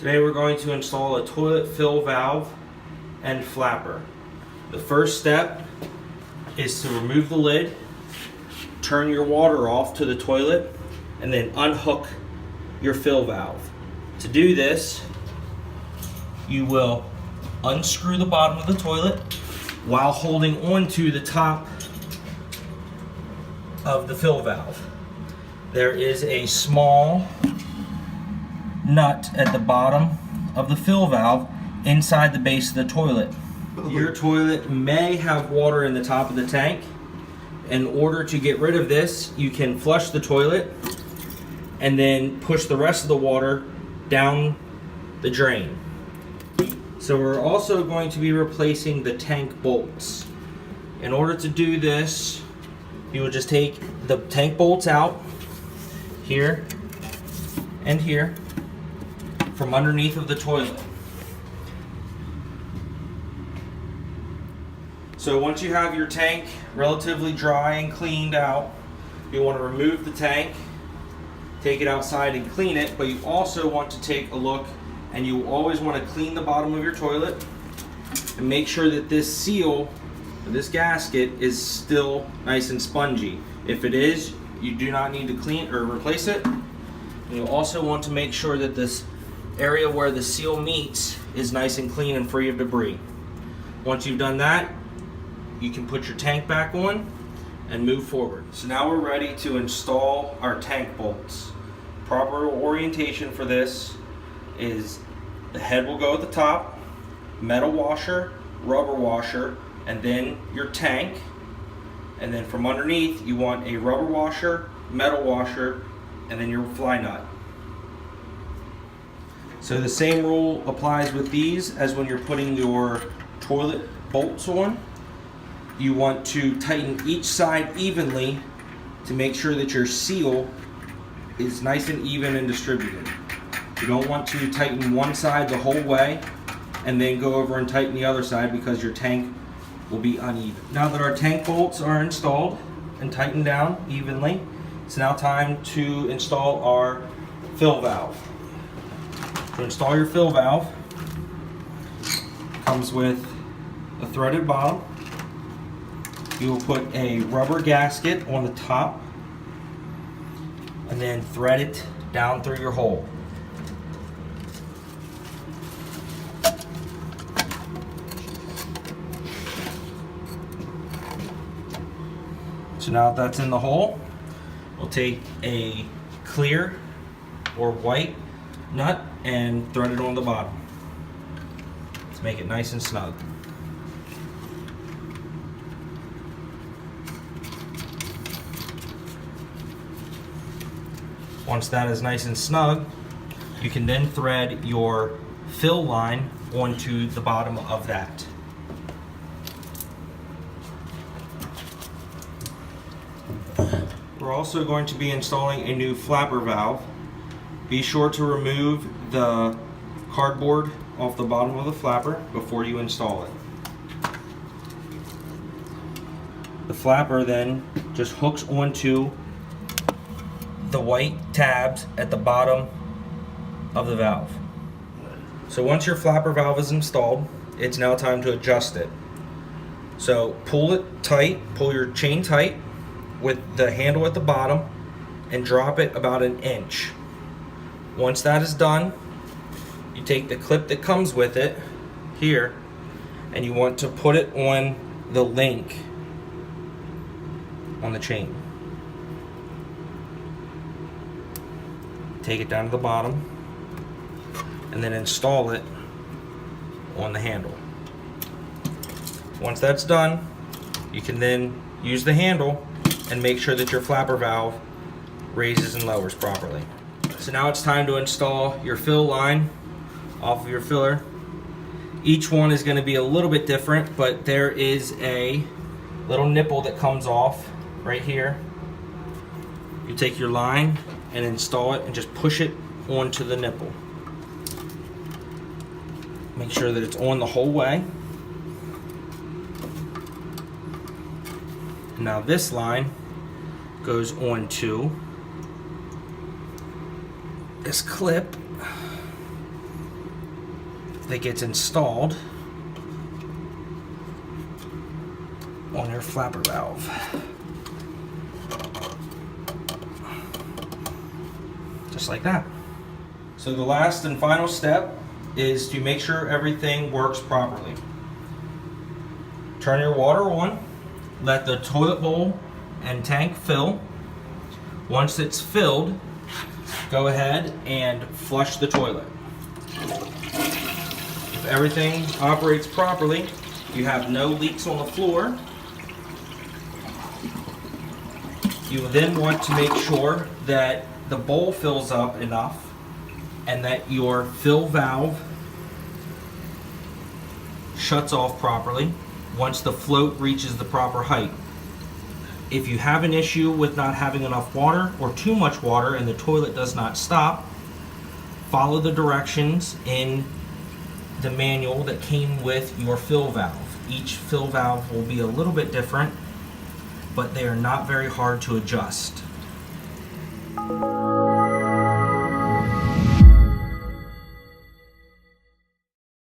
Today we're going to install a toilet fill valve and flapper. The first step is to remove the lid, turn your water off to the toilet, and then unhook your fill valve. To do this, you will unscrew the bottom of the toilet while holding onto the top of the fill valve. There is a small nut at the bottom of the fill valve inside the base of the toilet. Your toilet may have water in the top of the tank. In order to get rid of this, you can flush the toilet and then push the rest of the water down the drain. So we're also going to be replacing the tank bolts. In order to do this, you will just take the tank bolts out here and here from underneath of the toilet. So once you have your tank relatively dry and cleaned out, you want to remove the tank, take it outside and clean it, but you also want to take a look, and you always want to clean the bottom of your toilet and make sure that this seal, this gasket, is still nice and spongy. If it is, you do not need to clean or replace it. And you also want to make sure that this area where the seal meets is nice and clean and free of debris. Once you've done that, you can put your tank back on and move forward. So now we're ready to install our tank bolts. Proper orientation for this is the head will go at the top, metal washer, rubber washer, and then your tank. And then from underneath, you want a rubber washer, metal washer, and then your fly nut. So the same rule applies with these as when you're putting your toilet bolts on. You want to tighten each side evenly to make sure that your seal is nice and even and distributed. You don't want to tighten one side the whole way and then go over and tighten the other side, because your tank will be uneven. Now that our tank bolts are installed and tightened down evenly, it's now time to install our fill valve. To install your fill valve, it comes with a threaded bottom. You will put a rubber gasket on the top and then thread it down through your hole. So now that that's in the hole, we'll take a clear or white nut and thread it on the bottom to make it nice and snug. Once that is nice and snug, you can then thread your fill line onto the bottom of that. We're also going to be installing a new flapper valve. Be sure to remove the cardboard off the bottom of the flapper before you install it. The flapper then just hooks onto the white tabs at the bottom of the valve. So once your flapper valve is installed, it's now time to adjust it. So pull it tight, pull your chain tight with the handle at the bottom and drop it about an inch. Once that is done, you take the clip that comes with it here and you want to put it on the link on the chain. Take it down to the bottom and then install it on the handle. Once that's done, you can then use the handle and make sure that your flapper valve raises and lowers properly. So now it's time to install your fill line off of your filler. Each one is going to be a little bit different, but there is a little nipple that comes off right here. You take your line and install it and just push it onto the nipple. Make sure that it's on the whole way. Now this line goes onto this clip that gets installed on your flapper valve. Just like that. So the last and final step is to make sure everything works properly. Turn your water on, let the toilet bowl and tank fill. Once it's filled, go ahead and flush the toilet. If everything operates properly, you have no leaks on the floor, you then want to make sure that the bowl fills up enough and that your fill valve shuts off properly once the float reaches the proper height. If you have an issue with not having enough water or too much water and the toilet does not stop, follow the directions in the manual that came with your fill valve. Each fill valve will be a little bit different, but they are not very hard to adjust.